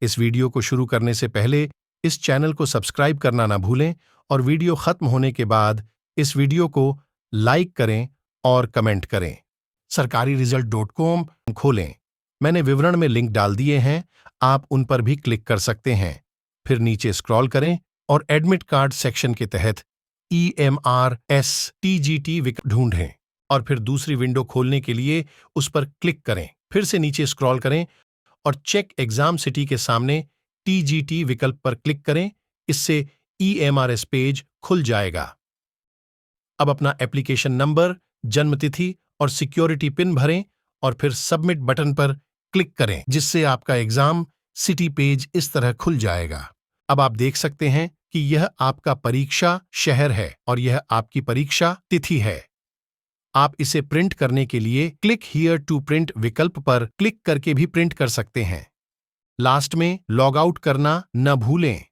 इस वीडियो को शुरू करने से पहले इस चैनल को सब्सक्राइब करना ना भूलें और वीडियो खत्म होने के बाद इस वीडियो को लाइक करें और कमेंट करें। sarkariresult.com खोलें। मैंने विवरण में लिंक डाल दिए हैं, आप उन पर भी क्लिक कर सकते हैं। फिर नीचे स्क्रॉल करें और एडमिट कार्ड सेक्शन के तहत EMRS TGT विकल्प ढूंढें और फिर दूसरी विंडो खोलने के लिए उस पर क्लिक करें। फिर से नीचे स्क्रॉल करें और चेक एग्जाम सिटी के सामने TGT विकल्प पर क्लिक करें। इससे EMRS पेज खुल जाएगा। अब अपना एप्लीकेशन नंबर, जन्मतिथि और सिक्योरिटी पिन भरें और फिर सबमिट बटन पर क्लिक करें, जिससे आपका एग्जाम सिटी पेज इस तरह खुल जाएगा। अब आप देख सकते हैं कि यह आपका परीक्षा शहर है और यह आपकी परीक्षा तिथि है। आप इसे प्रिंट करने के लिए क्लिक हियर टू प्रिंट विकल्प पर क्लिक करके भी प्रिंट कर सकते हैं। लास्ट में लॉग आउट करना न भूलें।